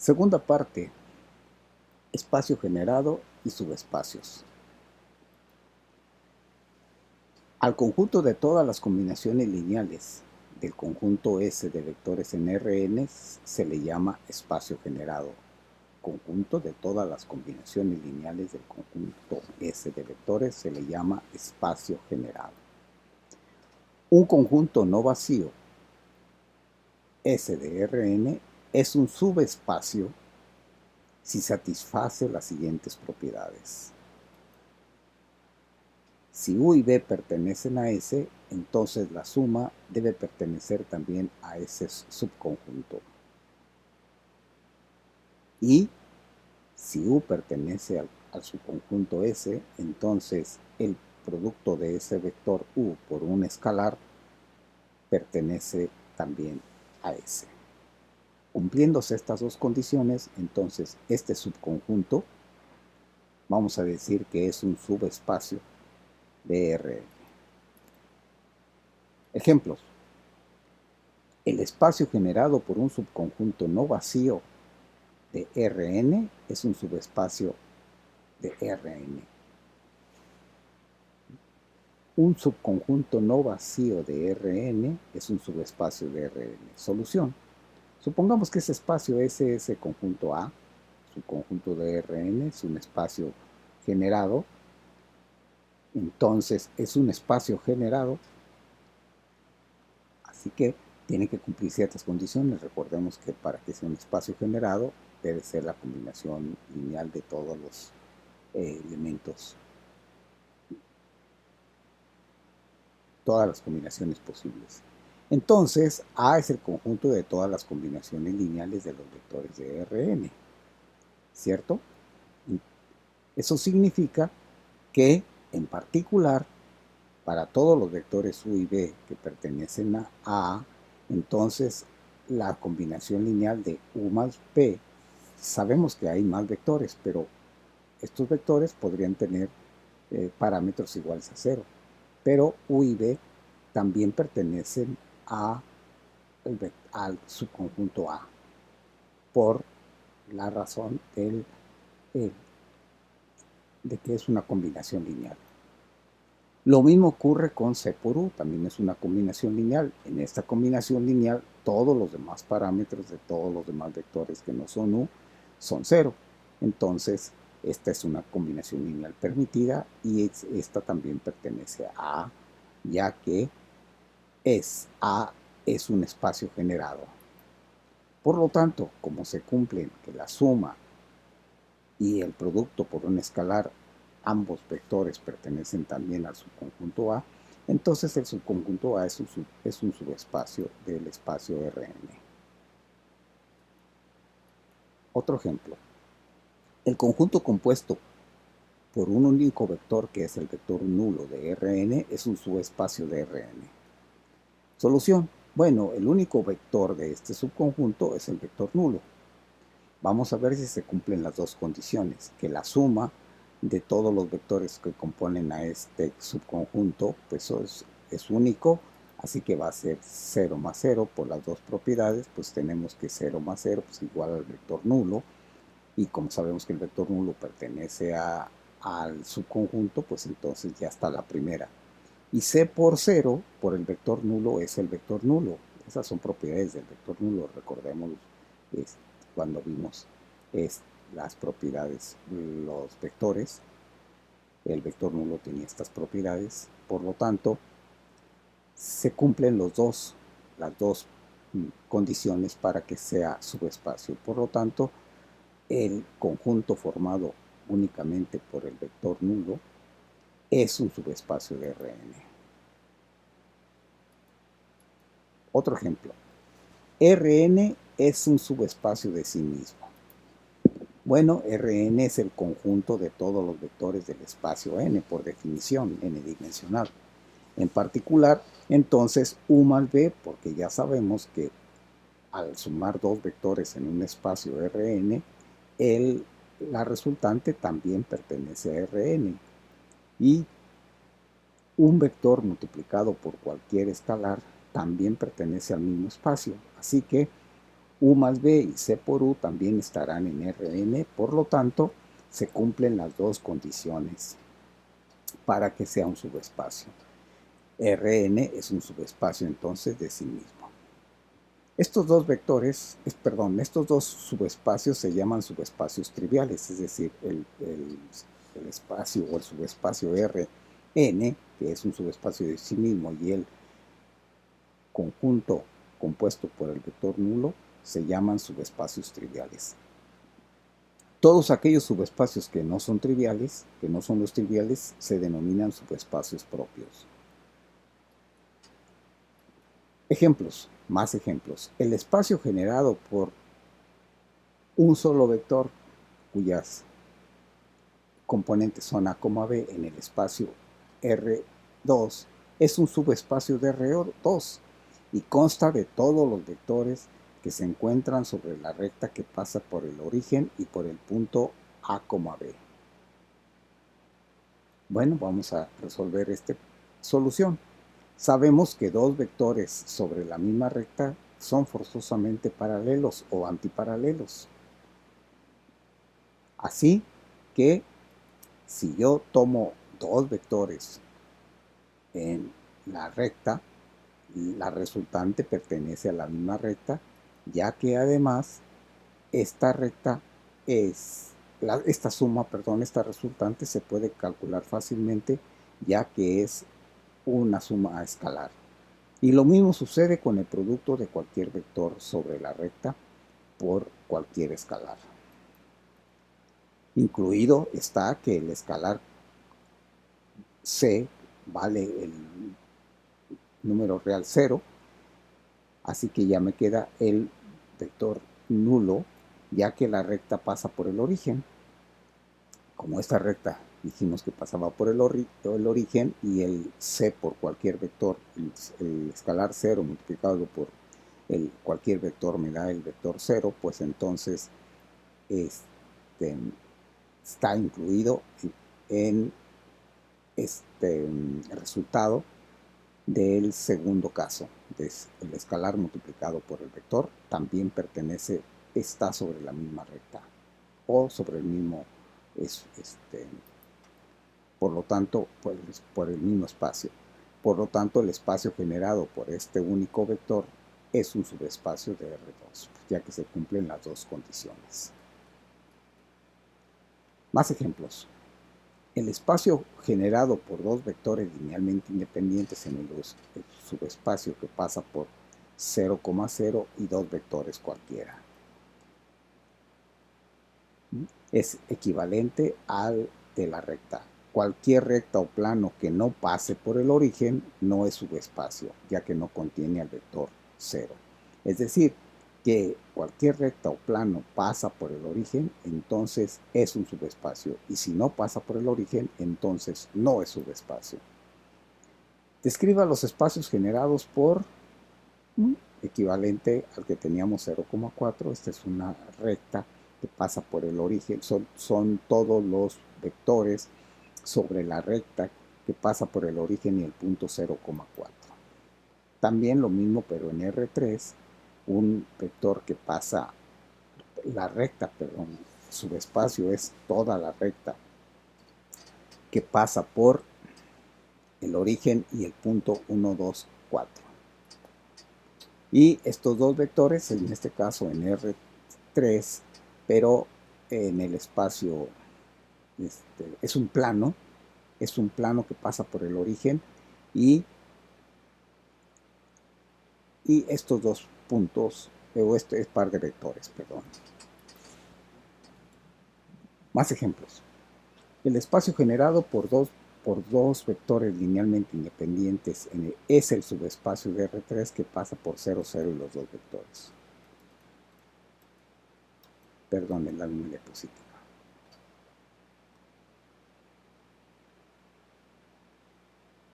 Segunda parte, espacio generado y subespacios. Al conjunto de todas las combinaciones lineales del conjunto S de vectores en Rn se le llama espacio generado. Conjunto de todas las combinaciones lineales del conjunto S de vectores se le llama espacio generado. Un conjunto no vacío S de Rn es un subespacio si satisface las siguientes propiedades. Si U y B pertenecen a S, entonces la suma debe pertenecer también a ese subconjunto. Y si U pertenece al subconjunto S, entonces el producto de ese vector U por un escalar pertenece también a S. Cumpliéndose estas dos condiciones, entonces este subconjunto, vamos a decir que es un subespacio de Rn. Ejemplos. El espacio generado por un subconjunto no vacío de Rn es un subespacio de Rn. Un subconjunto no vacío de Rn es un subespacio de Rn. Solución. Supongamos que ese espacio es ese conjunto A, subconjunto de Rn, es un espacio generado. Entonces es un espacio generado, así que tiene que cumplir ciertas condiciones. Recordemos que para que sea un espacio generado debe ser la combinación lineal de todos los elementos, todas las combinaciones posibles. Entonces, A es el conjunto de todas las combinaciones lineales de los vectores de Rn, ¿cierto? Eso significa que, en particular, para todos los vectores U y B que pertenecen a A, entonces la combinación lineal de U más B, sabemos que hay más vectores, pero estos vectores podrían tener parámetros iguales a 0. Pero U y B también pertenecen al subconjunto A, por la razón de que es una combinación lineal. Lo mismo ocurre con C por U, también es una combinación lineal. En esta combinación lineal, todos los demás parámetros de todos los demás vectores que no son U son 0. Entonces, esta es una combinación lineal permitida y esta también pertenece a A, ya que A es un espacio generado. Por lo tanto, como se cumplen que la suma y el producto por un escalar, ambos vectores pertenecen también al subconjunto A, entonces el subconjunto A es un subespacio del espacio Rn. Otro ejemplo. El conjunto compuesto por un único vector, que es el vector nulo de Rn, es un subespacio de Rn. Solución. Bueno, el único vector de este subconjunto es el vector nulo. Vamos a ver si se cumplen las dos condiciones, que la suma de todos los vectores que componen a este subconjunto, pues es único, así que va a ser 0 más 0 por las dos propiedades, pues tenemos que 0 más 0 pues igual al vector nulo, y como sabemos que el vector nulo pertenece al subconjunto, pues entonces ya está la primera. Y C por 0 por el vector nulo es el vector nulo. Esas son propiedades del vector nulo, recordemos cuando vimos las propiedades, los vectores. El vector nulo tenía estas propiedades, por lo tanto, se cumplen las dos condiciones para que sea subespacio. Por lo tanto, el conjunto formado únicamente por el vector nulo es un subespacio de Rn. Otro ejemplo. Rn es un subespacio de sí mismo. Bueno, Rn es el conjunto de todos los vectores del espacio n, por definición, n-dimensional. En particular, entonces, U más B, porque ya sabemos que al sumar dos vectores en un espacio Rn, la resultante también pertenece a Rn. Y un vector multiplicado por cualquier escalar también pertenece al mismo espacio. Así que U más B y C por U también estarán en Rn, por lo tanto, se cumplen las dos condiciones para que sea un subespacio. Rn es un subespacio entonces de sí mismo. Estos dos vectores, estos dos subespacios se llaman subespacios triviales, es decir, el espacio o el subespacio Rn, que es un subespacio de sí mismo, y el conjunto compuesto por el vector nulo, se llaman subespacios triviales. Todos aquellos subespacios que no son triviales, que no son los triviales, se denominan subespacios propios. Ejemplos, más ejemplos. El espacio generado por un solo vector cuyas componentes son A, B en el espacio R2 es un subespacio de R2 y consta de todos los vectores que se encuentran sobre la recta que pasa por el origen y por el punto A, B. Bueno, vamos a resolver esta solución. Sabemos que dos vectores sobre la misma recta son forzosamente paralelos o antiparalelos. Así que si yo tomo dos vectores en la recta, la resultante pertenece a la misma recta, ya que además esta recta esta resultante se puede calcular fácilmente, ya que es una suma escalar. Y lo mismo sucede con el producto de cualquier vector sobre la recta por cualquier escalar. Incluido está que el escalar C vale el número real 0, así que ya me queda el vector nulo, ya que la recta pasa por el origen. Como esta recta dijimos que pasaba por el origen y el C por cualquier vector, el escalar 0 multiplicado por cualquier vector me da el vector 0, pues entonces está incluido en este resultado del segundo caso. El escalar multiplicado por el vector también está sobre la misma recta o sobre el mismo, por lo tanto, por el mismo espacio. Por lo tanto, el espacio generado por este único vector es un subespacio de R2, ya que se cumplen las dos condiciones. Más ejemplos. El espacio generado por dos vectores linealmente independientes en el subespacio que pasa por 0,0 y dos vectores cualquiera es equivalente al de la recta. Cualquier recta o plano que no pase por el origen no es subespacio, ya que no contiene al vector 0. Es decir, que cualquier recta o plano pasa por el origen, entonces es un subespacio. Y si no pasa por el origen, entonces no es subespacio. Describa los espacios generados por equivalente al que teníamos 0,4. Esta es una recta que pasa por el origen. Son todos los vectores sobre la recta que pasa por el origen y el punto 0,4. También lo mismo, pero en R3, un vector que pasa la recta, perdón, subespacio es toda la recta que pasa por el origen y el punto 1, 2, 4. Y estos dos vectores, en este caso en R3, pero en el espacio es un plano que pasa por el origen y estos dos puntos, o este es par de vectores, perdón. Más ejemplos. El espacio generado por dos vectores linealmente independientes es el subespacio de R3 que pasa por 0, 0 y los dos vectores. Perdón, en la línea diapositiva.